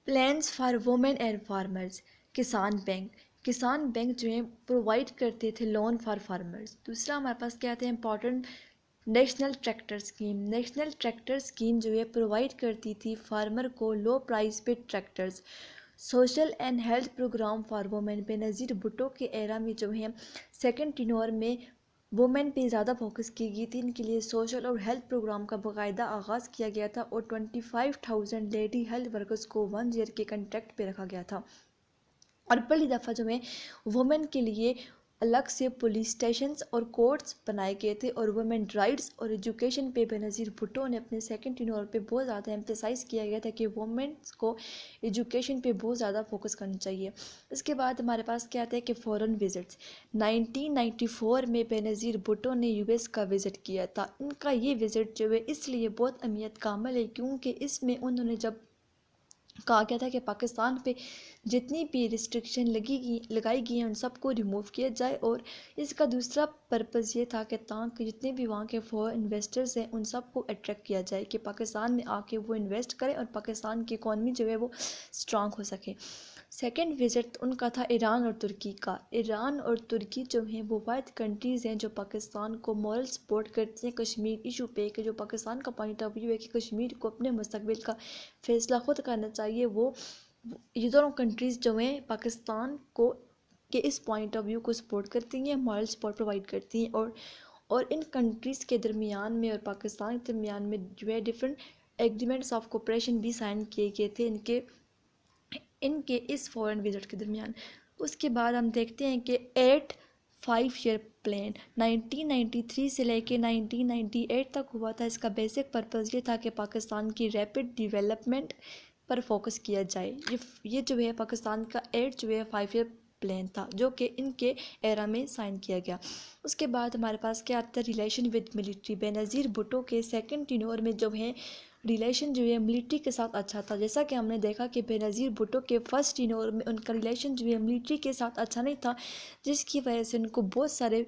Plans for women and farmers. کسان bank جو ہیں پرووائڈ کرتے تھے لون فار فارمرز. دوسرا ہمارے پاس کیا آتا ہے important national tractor scheme. National tractor scheme جو ہے پرووائڈ کرتی تھی فارمر کو لو پرائز پہ tractors. Social and health programme for women. Benazir Bhutto کے ایرا میں جو ہے سیکنڈ ٹینور میں وومن پہ زیادہ فوکس کی گئی تھی. ان کے لیے سوشل اور ہیلتھ پروگرام کا باقاعدہ آغاز کیا گیا تھا اور 25,000 لیڈی ہیلتھ ورکرز کو 1 ایئر کے کنٹریکٹ پہ رکھا گیا تھا. اور پہلی دفعہ جو ہے وومن کے لیے الگ سے پولیس اسٹیشنز اور کورٹس بنائے گئے تھے. اور وومن رائٹس اور ایجوکیشن پہ بے نظیر بھٹو نے اپنے سیکنڈ ٹینور پہ بہت زیادہ ایمفیسائز کیا گیا تھا کہ وومنس کو ایجوکیشن پہ بہت زیادہ فوکس کرنا چاہیے. اس کے بعد ہمارے پاس کیا آتا ہے کہ فورن وزٹس. 1994 میں بے نظیر بھٹو نے یو ایس کا وزٹ کیا تھا. ان کا یہ وزٹ جو ہے اس لیے بہت اہمیت کا عمل ہے کیونکہ اس میں انہوں نے جب کہا گیا تھا کہ پاکستان پہ جتنی بھی ریسٹرکشن لگائی گئی ہیں ان سب کو ریموو کیا جائے. اور اس کا دوسرا پرپز یہ تھا کہ تاکہ جتنے بھی وہاں کے فورن انویسٹرز ہیں ان سب کو اٹریکٹ کیا جائے کہ پاکستان میں آ کے وہ انویسٹ کریں اور پاکستان کی اکانومی جو ہے وہ اسٹرانگ ہو سکے. سیکنڈ وزٹ ان کا تھا ایران اور ترکی کا. ایران اور ترکی جو ہیں وہ واحد کنٹریز ہیں جو پاکستان کو مورل سپورٹ کرتے ہیں کشمیر ایشو پہ کہ جو پاکستان کا پوائنٹ آف ویو ہے کہ کشمیر کو اپنے مستقبل کا فیصلہ خود کرنا چاہیے. وہ یہ دونوں کنٹریز جو ہیں پاکستان کو کہ اس پوائنٹ آف ویو کو سپورٹ کرتی ہیں مورل سپورٹ پرووائڈ کرتی ہیں. اور ان کنٹریز کے درمیان میں اور پاکستان کے درمیان میں جو ہے ڈفرینٹ ایگریمنٹس آف کوپریشن بھی سائن کیے گئے تھے ان کے اس فورن وزٹ کے درمیان. اس کے بعد ہم دیکھتے ہیں کہ 5 ایئر پلان 1993 سے لے کے 1998 تک ہوا تھا. اس کا بیسک پرپز یہ تھا کہ پاکستان کی ریپڈ ڈیولپمنٹ پر فوکس کیا جائے. یہ جو ہے پاکستان کا 5 ایئر پلان تھا جو کہ ان کے ایرا میں سائن کیا گیا. اس کے بعد ہمارے پاس کیا آتا ہے ریلیشن ود ملٹری. بے نظیر بھٹو کے سیکنڈ ٹینور میں جو ہے ریلیشن جو ہے ملٹری کے ساتھ اچھا تھا. جیسا کہ ہم نے دیکھا کہ بے نظیر بھٹو کے فرسٹ ٹینور میں ان کا ریلیشن جو ہے ملٹری کے ساتھ اچھا نہیں تھا جس کی وجہ سے ان کو بہت سارے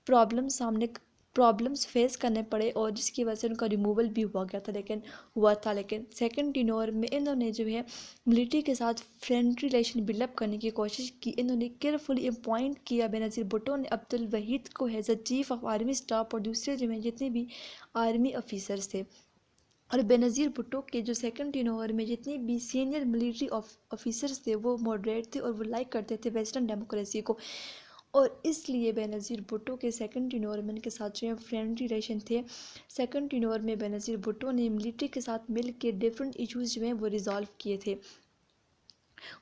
پرابلمس فیس کرنے پڑے اور جس کی وجہ سے ان کا ریموول بھی ہوا تھا. لیکن سیکنڈ ٹینور میں انہوں نے جو ہے ملٹری کے ساتھ فرینڈلی ریلیشن بلڈ اپ کرنے کی کوشش کی. انہوں نے کیئرفلی اپوائنٹ کیا بے نظیر بھٹو نے عبدالوحید کو as a chief of army staff اور دوسرے جو ہیں جتنے بھی آرمی افیسرز تھے. اور بے نظیر بھٹو کے جو سیکنڈ ٹینور میں جتنے بھی سینئر ملٹری آفیسرز تھے وہ ماڈریٹ تھے اور وہ لائک کرتے تھے ویسٹرن ڈیموکریسی کو. اور اس لیے بے نظیر بھٹو کے سیکنڈ ٹینور میں ان کے ساتھ جو ہے فرینڈلی ریلیشن تھے. سیکنڈ ٹینور میں بے نظیر بھٹو نے ملٹری کے ساتھ مل کے ڈفرینٹ ایشوز جو ہیں وہ ریزالو کیے تھے.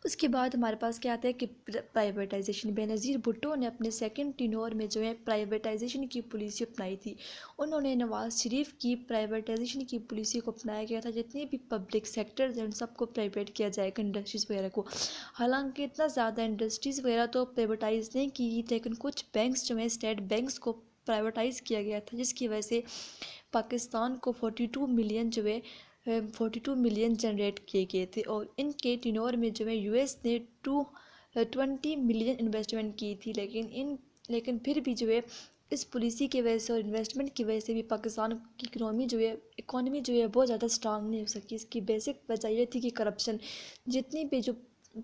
اس کے بعد ہمارے پاس کیا آتا ہے کہ پرائیویٹائزیشن. بے نظیر بھٹو نے اپنے سیکنڈ ٹینور میں جو ہے پرائیویٹائزیشن کی پالیسی اپنائی تھی. انہوں نے نواز شریف کی پرائیویٹائزیشن کی پالیسی کو اپنایا گیا تھا جتنے بھی پبلک سیکٹرز ہیں ان سب کو پرائیویٹ کیا جائے گا انڈسٹریز وغیرہ کو. حالانکہ اتنا زیادہ انڈسٹریز وغیرہ تو پرائیویٹائز نہیں کی گئی لیکن کچھ بینکس جو ہیں اسٹیٹ بینکس کو پرائیویٹائز کیا گیا تھا جس کی وجہ سے پاکستان کو 42 ملین جنریٹ کیے گئے تھے. اور ان کے ٹینور میں جو ہے یو ایس نے 20 ملین انویسٹمنٹ کی تھی. لیکن پھر بھی جو ہے اس پالیسی کی وجہ سے اور انویسٹمنٹ کی وجہ سے بھی پاکستان کی اکانومی جو ہے بہت زیادہ اسٹرانگ نہیں ہو سکی. اس کی بیسک وجہ یہ تھی کہ کرپشن. جتنی بھی جو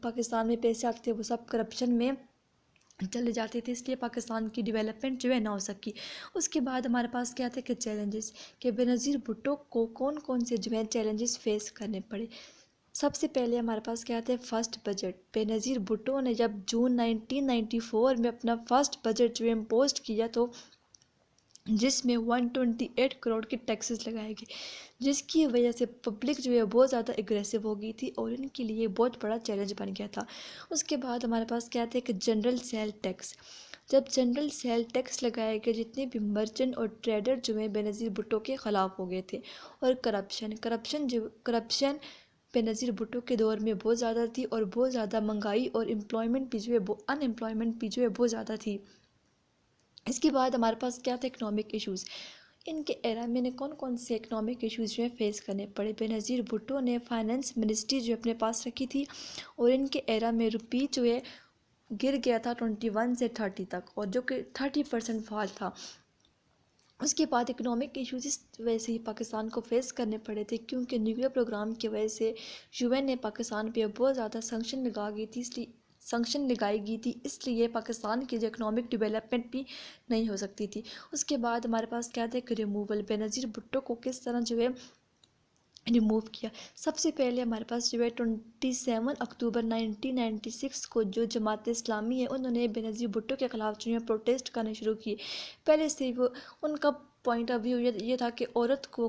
پاکستان میں پیسے آتے تھے وہ سب کرپشن میں چلے جاتے تھے اس لیے پاکستان کی ڈیولپمنٹ جو ہے نہ ہو سکی. اس کے بعد ہمارے پاس کیا تھے کہ چیلنجز کہ بے نظیر بھٹو کو کون سے جو ہے چیلنجز فیس کرنے پڑے. سب سے پہلے ہمارے پاس کیا تھے فرسٹ بجٹ. بے نظیر بھٹو نے جب جون 1994 میں اپنا فرسٹ بجٹ جو ہے امپوزڈ کیا تو جس میں 128 کروڑ کے ٹیکسز لگائے گئے جس کی وجہ سے پبلک جو ہے بہت زیادہ اگریسو ہو گئی تھی اور ان کے لیے بہت بڑا چیلنج بن گیا تھا. اس کے بعد ہمارے پاس کیا تھے کہ جنرل سیل ٹیکس. جب جنرل سیل ٹیکس لگائے گئے جتنے بھی مرچنٹ اور ٹریڈر جو ہیں بے نظیر بھٹو کے خلاف ہو گئے تھے. اور کرپشن بے نظیر بھٹو کے دور میں بہت زیادہ تھی اور بہت زیادہ مہنگائی اور امپلائمنٹ بھی جو ہے ان امپلائمنٹ بھی جو ہے بہت زیادہ تھی. اس کے بعد ہمارے پاس کیا تھا اکنامک ایشوز. ان کے ایرا میں کون سے اکنامک ایشوز جو ہیں فیس کرنے پڑے. بے نظیر بھٹو نے فائنانس منسٹری جو اپنے پاس رکھی تھی اور ان کے ایرا میں روپی جو ہے گر گیا تھا 21 سے 30 تک اور جو کہ 30% فال تھا. اس کے بعد اکنامک ایشوز اس وجہ سے ہی پاکستان کو فیس کرنے پڑے تھے، کیونکہ نیوکلیر پروگرام کی وجہ سے یو این نے پاکستان پہ بہت زیادہ سنکشن لگائی گئی تھی، اس لیے پاکستان کی جو اکنامک ڈیولپمنٹ بھی نہیں ہو سکتی تھی۔ اس کے بعد ہمارے پاس کیا تھا کہ ریموول، بے نظیر بھٹو کو کس طرح جو ہے ریموو کیا۔ سب سے پہلے ہمارے پاس جو ہے 27 اکتوبر 1996 کو جو جماعت اسلامی ہے انہوں نے بے نظیر بھٹو کے خلاف جو ہے پروٹیسٹ کرنے شروع کیے۔ پہلے سے وہ ان کا پوائنٹ آف ویو یہ تھا کہ عورت کو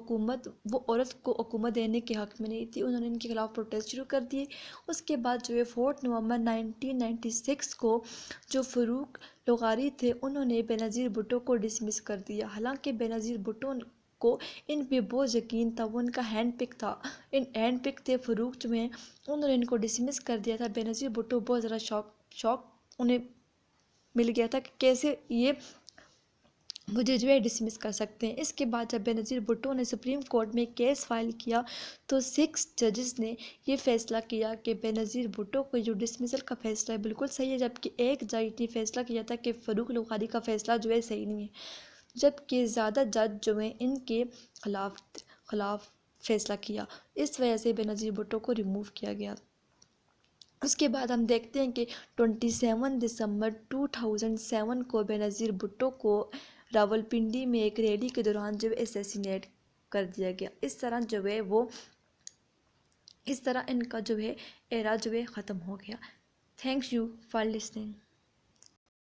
حکومت دینے کے حق میں نہیں تھی، انہوں نے ان کے خلاف پروٹیسٹ شروع کر دیے۔ اس کے بعد جو ہے 4 نومبر 1996 کو جو فاروق لغاری تھے انہوں نے بے نظیر بھٹو کو ڈسمس کر دیا، حالانکہ بے نظیر بھٹو کو ان پہ بہت یقین تھا، وہ ان کا ہینڈ پک تھے فاروق جو ہیں، انہوں نے ان کو ڈسمس کر دیا تھا۔ بے نظیر بھٹو بہت زیادہ شوق انہیں مل گیا تھا کہ کیسے یہ مجھے جو ہے ڈسمس کر سکتے ہیں۔ اس کے بعد جب بے نظیر بھٹو نے سپریم کورٹ میں کیس فائل کیا تو 6 ججز نے یہ فیصلہ کیا کہ بے نظیر بھٹو کو جو ڈسمسل کا فیصلہ ہے بالکل صحیح ہے، جبکہ ایک جج نے فیصلہ کیا تھا کہ فاروق لغاری کا فیصلہ جو ہے صحیح نہیں ہے، جبکہ زیادہ جج جو ہیں ان کے خلاف فیصلہ کیا۔ اس وجہ سے بے نظیر بھٹو کو ریموو کیا گیا۔ اس کے بعد ہم دیکھتے ہیں کہ 27 دسمبر 2007 کو بے نظیر بھٹو کو راولپنڈی میں ایک ریلی کے دوران جو اسیسینیٹ کر دیا گیا۔ اس طرح ان کا جو ہے ایرا جو ہے ختم ہو گیا۔ Thank you for listening.